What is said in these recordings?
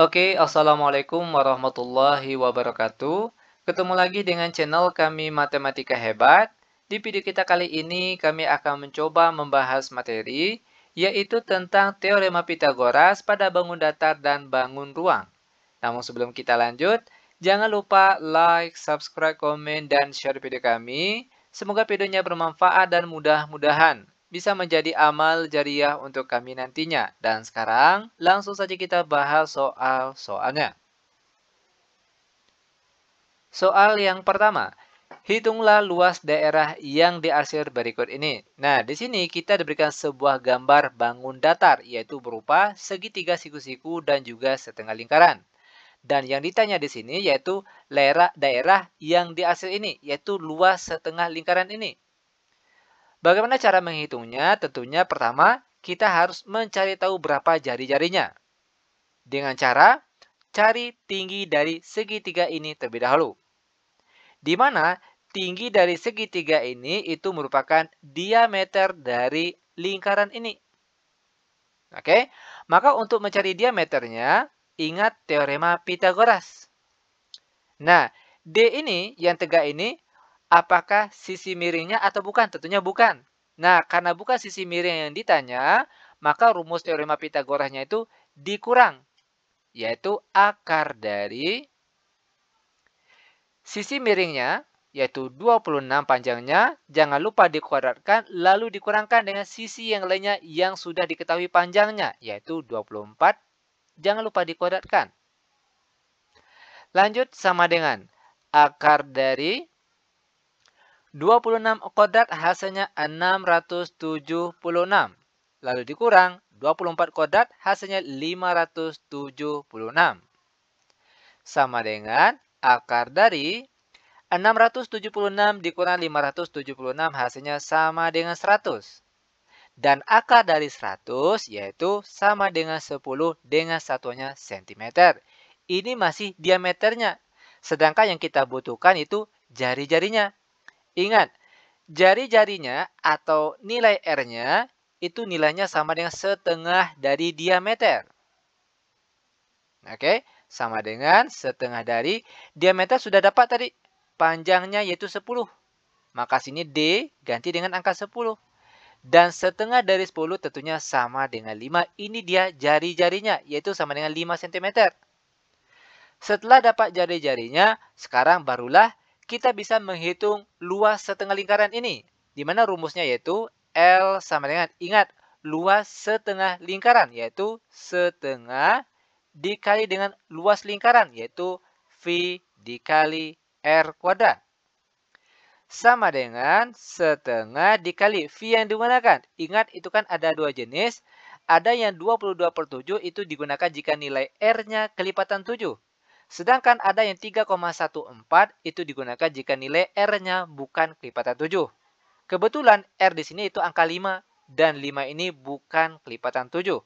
Oke, Assalamualaikum warahmatullahi wabarakatuh. Ketemu lagi dengan channel kami Matematika Hebat. Di video kita kali ini kami akan mencoba membahas materi, yaitu tentang Teorema Pitagoras pada bangun datar dan bangun ruang. Namun sebelum kita lanjut, jangan lupa like, subscribe, komen, dan share video kami. Semoga videonya bermanfaat dan mudah-mudahan bisa menjadi amal jariah untuk kami nantinya. Dan sekarang, langsung saja kita bahas soal-soalnya. Soal yang pertama, hitunglah luas daerah yang diarsir berikut ini. Nah, di sini kita diberikan sebuah gambar bangun datar, yaitu berupa segitiga siku-siku dan juga setengah lingkaran. Dan yang ditanya di sini yaitu daerah yang diarsir ini, yaitu luas setengah lingkaran ini. Bagaimana cara menghitungnya? Tentunya pertama, kita harus mencari tahu berapa jari-jarinya. Dengan cara cari tinggi dari segitiga ini terlebih dahulu. Di mana tinggi dari segitiga ini itu merupakan diameter dari lingkaran ini. Oke, maka untuk mencari diameternya, ingat teorema Pitagoras. Nah, D ini yang tegak ini, apakah sisi miringnya atau bukan? Tentunya bukan. Nah, karena bukan sisi miring yang ditanya, maka rumus teorema Pitagorasnya itu dikurang, yaitu akar dari sisi miringnya, yaitu 26 panjangnya, jangan lupa dikuadratkan, lalu dikurangkan dengan sisi yang lainnya yang sudah diketahui panjangnya, yaitu 24. Jangan lupa dikuadratkan. Lanjut sama dengan akar dari 26 kuadrat hasilnya 676. Lalu dikurang 24 kuadrat hasilnya 576. Sama dengan akar dari 676 dikurang 576 hasilnya sama dengan 100. Dan akar dari 100 yaitu sama dengan 10 dengan satuannya cm. Ini masih diameternya. Sedangkan yang kita butuhkan itu jari-jarinya. Ingat, jari-jarinya atau nilai R-nya itu nilainya sama dengan setengah dari diameter. Oke, sama dengan setengah dari diameter sudah dapat tadi. Panjangnya yaitu 10. Maka sini D ganti dengan angka 10. Dan setengah dari 10 tentunya sama dengan 5. Ini dia jari-jarinya yaitu sama dengan 5 cm. Setelah dapat jari-jarinya, sekarang barulah kita bisa menghitung luas setengah lingkaran ini. Di mana rumusnya yaitu L sama dengan, ingat, luas setengah lingkaran, yaitu setengah dikali dengan luas lingkaran, yaitu V dikali R kuadrat. Sama dengan setengah dikali V yang digunakan. Ingat, itu kan ada dua jenis. Ada yang 22/7 itu digunakan jika nilai R-nya kelipatan 7. Sedangkan ada yang 3,14 itu digunakan jika nilai R-nya bukan kelipatan 7. Kebetulan R di sini itu angka 5 dan 5 ini bukan kelipatan 7.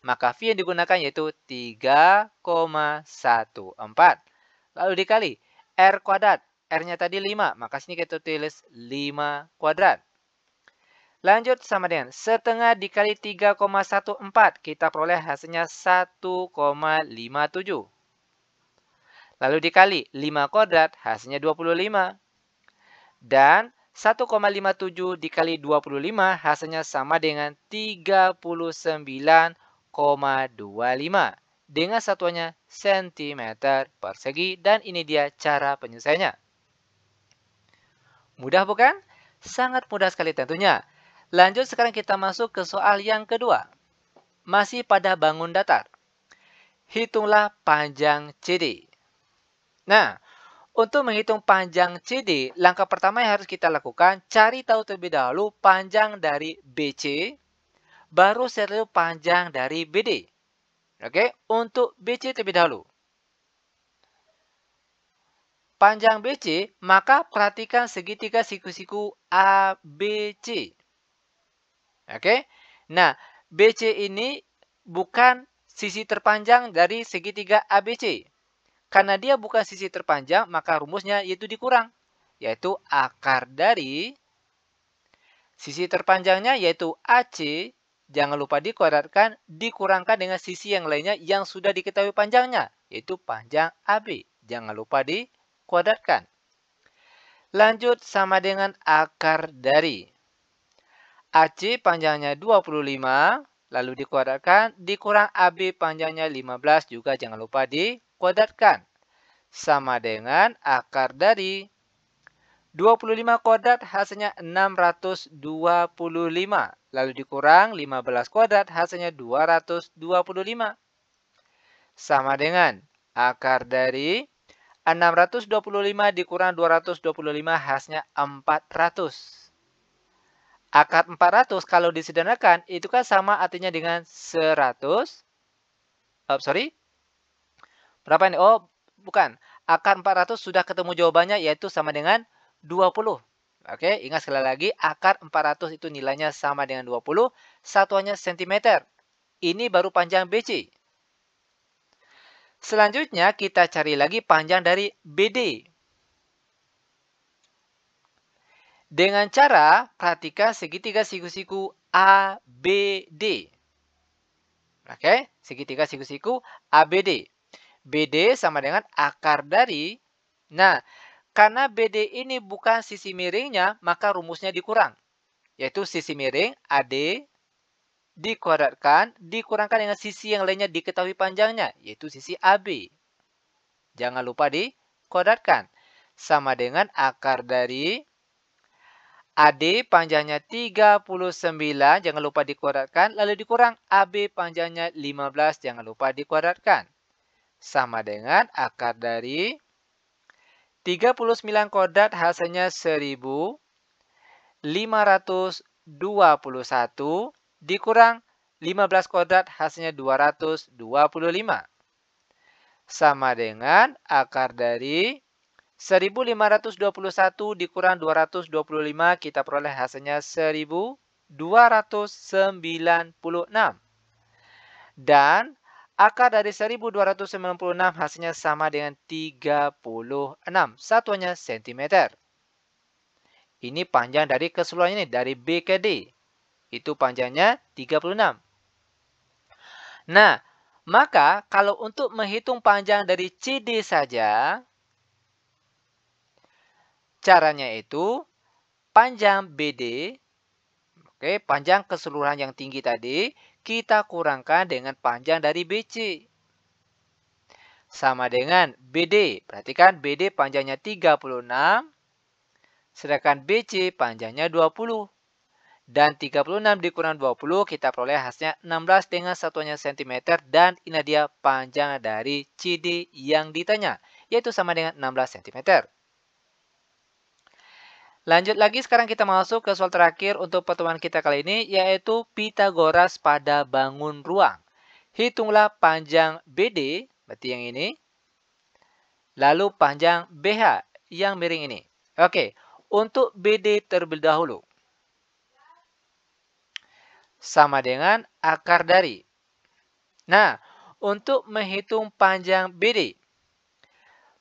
Maka V yang digunakan yaitu 3,14. Lalu dikali R kuadrat. R-nya tadi 5, maka sini kita tulis 5 kuadrat. Lanjut sama dengan setengah dikali 3,14. Kita peroleh hasilnya 1,57. Lalu dikali 5 kuadrat, hasilnya 25. Dan 1,57 dikali 25, hasilnya sama dengan 39,25. Dengan satuannya cm persegi. Dan ini dia cara penyelesaiannya. Mudah bukan? Sangat mudah sekali tentunya. Lanjut sekarang kita masuk ke soal yang kedua. Masih pada bangun datar. Hitunglah panjang CD. Nah, untuk menghitung panjang CD, langkah pertama yang harus kita lakukan, cari tahu terlebih dahulu panjang dari BC, baru setelah itu panjang dari BD. Oke, untuk BC terlebih dahulu. Panjang BC, maka perhatikan segitiga siku-siku ABC. Oke, nah BC ini bukan sisi terpanjang dari segitiga ABC. Karena dia bukan sisi terpanjang, maka rumusnya yaitu dikurang. Yaitu akar dari sisi terpanjangnya yaitu AC jangan lupa dikuadratkan, dikurangkan dengan sisi yang lainnya yang sudah diketahui panjangnya, yaitu panjang AB. Jangan lupa dikuadratkan. Lanjut sama dengan akar dari AC panjangnya 25, lalu dikuadratkan, dikurang AB panjangnya 15, juga jangan lupa dikuadratkan. Sama dengan akar dari 25 kuadrat hasilnya 625, lalu dikurang 15 kuadrat hasilnya 225. Sama dengan akar dari 625 dikurang 225 hasilnya 400. Akar 400 kalau disederhanakan itu kan sama artinya dengan 100. Berapa ini? Oh, bukan. Akar 400 sudah ketemu jawabannya yaitu sama dengan 20. Oke, ingat sekali lagi akar 400 itu nilainya sama dengan 20, satuannya cm. Ini baru panjang BC. Selanjutnya kita cari lagi panjang dari BD. Dengan cara perhatikan segitiga siku-siku ABD. Oke, segitiga siku-siku ABD. BD sama dengan akar dari. Nah, karena BD ini bukan sisi miringnya, maka rumusnya dikurang. Yaitu sisi miring AD dikurangkan dengan sisi yang lainnya diketahui panjangnya, yaitu sisi AB. Jangan lupa dikuadratkan. Sama dengan akar dari AD panjangnya 39, jangan lupa dikuadratkan. Lalu dikurang AB panjangnya 15, jangan lupa dikuadratkan. Sama dengan akar dari 39 kuadrat hasilnya 1521 dikurang 15 kuadrat hasilnya 225. Sama dengan akar dari 1521 dikurang 225 kita peroleh hasilnya 1296. Dan akar dari 1296 hasilnya sama dengan 36. Satuannya cm. Ini panjang dari keseluruhan ini, dari B ke D. Itu panjangnya 36. Nah, maka kalau untuk menghitung panjang dari CD saja, caranya itu panjang BD, oke, panjang keseluruhan yang tinggi tadi, kita kurangkan dengan panjang dari BC. Sama dengan BD. Perhatikan BD panjangnya 36, sedangkan BC panjangnya 20. Dan 36 dikurang 20 kita peroleh hasilnya 16 dengan satuannya cm. Dan ini dia panjang dari CD yang ditanya, yaitu sama dengan 16 cm. Lanjut lagi, sekarang kita masuk ke soal terakhir untuk pertemuan kita kali ini, yaitu Pitagoras pada bangun ruang. Hitunglah panjang BD, berarti yang ini, lalu panjang BH, yang miring ini. Oke, untuk BD terlebih dahulu. Sama dengan akar dari. Nah, untuk menghitung panjang BD,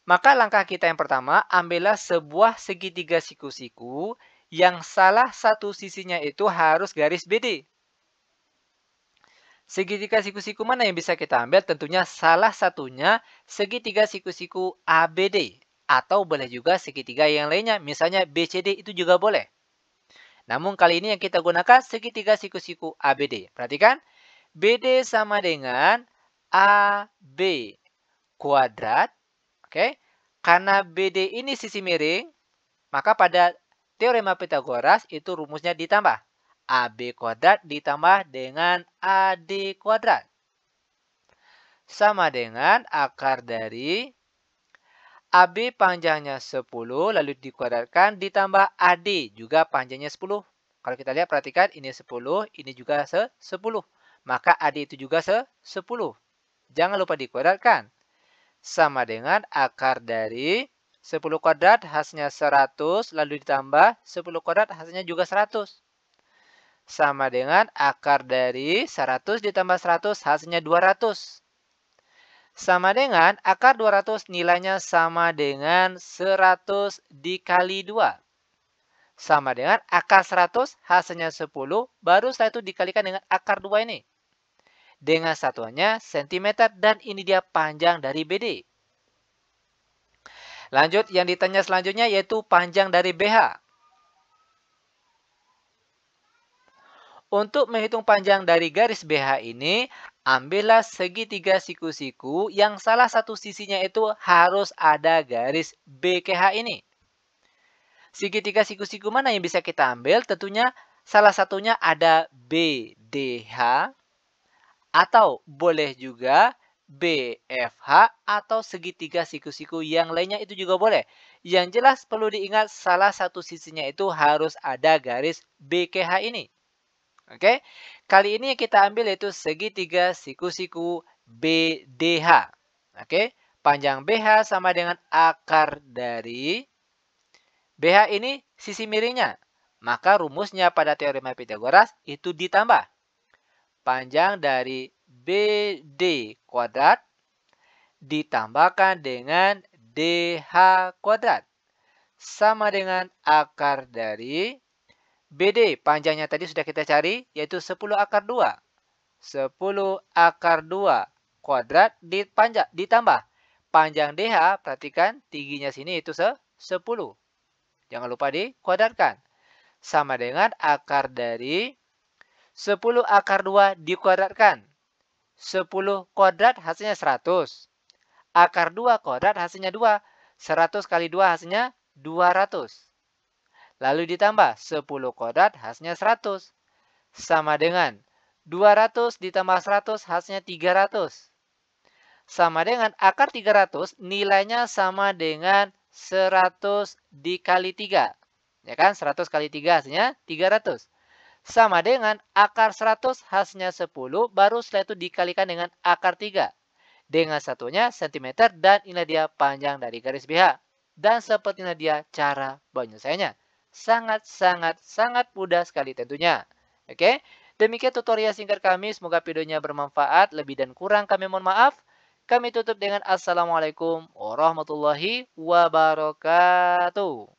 maka langkah kita yang pertama, ambillah sebuah segitiga siku-siku yang salah satu sisinya itu harus garis BD. Segitiga siku-siku mana yang bisa kita ambil? Tentunya salah satunya segitiga siku-siku ABD. Atau boleh juga segitiga yang lainnya, misalnya BCD itu juga boleh. Namun kali ini yang kita gunakan segitiga siku-siku ABD. Perhatikan, BD sama dengan AB kuadrat. Oke, karena BD ini sisi miring, maka pada teorema Pitagoras itu rumusnya ditambah. AB kuadrat ditambah dengan AD kuadrat. Sama dengan akar dari AB panjangnya 10, lalu dikuadratkan ditambah AD, juga panjangnya 10. Kalau kita lihat, perhatikan, ini 10, ini juga 10. Maka AD itu juga 10. Jangan lupa dikuadratkan. Sama dengan akar dari 10 kuadrat hasilnya 100, lalu ditambah 10 kuadrat hasilnya juga 100. Sama dengan akar dari 100 ditambah 100 hasilnya 200. Sama dengan akar 200 nilainya sama dengan 100 dikali 2. Sama dengan akar 100 hasilnya 10, baru setelah itu dikalikan dengan akar 2 ini. Dengan satuannya cm dan ini dia panjang dari BD. Lanjut, yang ditanya selanjutnya yaitu panjang dari BH. Untuk menghitung panjang dari garis BH ini, ambillah segitiga siku-siku yang salah satu sisinya itu harus ada garis BKH ini. Segitiga siku-siku mana yang bisa kita ambil? Tentunya salah satunya ada BDH atau boleh juga BFH atau segitiga siku-siku yang lainnya itu juga boleh. Yang jelas perlu diingat salah satu sisinya itu harus ada garis BKH ini. Oke, kali ini yang kita ambil yaitu segitiga siku-siku BDH. Oke, panjang BH sama dengan akar dari BH ini sisi miringnya. Maka rumusnya pada teorema Pitagoras itu ditambah. Panjang dari BD kuadrat ditambahkan dengan DH kuadrat. Sama dengan akar dari BD, panjangnya tadi sudah kita cari, yaitu 10 akar 2. 10 akar 2 kuadrat ditambah. Panjang DH, perhatikan tingginya sini itu 10. Jangan lupa dikuadratkan. Sama dengan akar dari 10 akar 2 dikuadratkan. 10 kuadrat hasilnya 100. Akar 2 kuadrat hasilnya 2. 100 kali 2 hasilnya 200. Lalu ditambah 10 kuadrat hasilnya 100. Sama dengan 200 ditambah 100 hasilnya 300. Sama dengan akar 300 nilainya sama dengan 100 dikali 3. Ya kan? 100 kali 3 hasilnya 300. Sama dengan akar 100 hasilnya 10 baru setelah itu dikalikan dengan akar 3. Dengan satunya cm dan inilah dia panjang dari garis BH. Dan seperti inilah dia cara penyelesaiannya. Sangat mudah sekali tentunya. Oke, demikian tutorial singkat kami. Semoga videonya bermanfaat. Lebih dan kurang kami mohon maaf. Kami tutup dengan Assalamualaikum warahmatullahi wabarakatuh.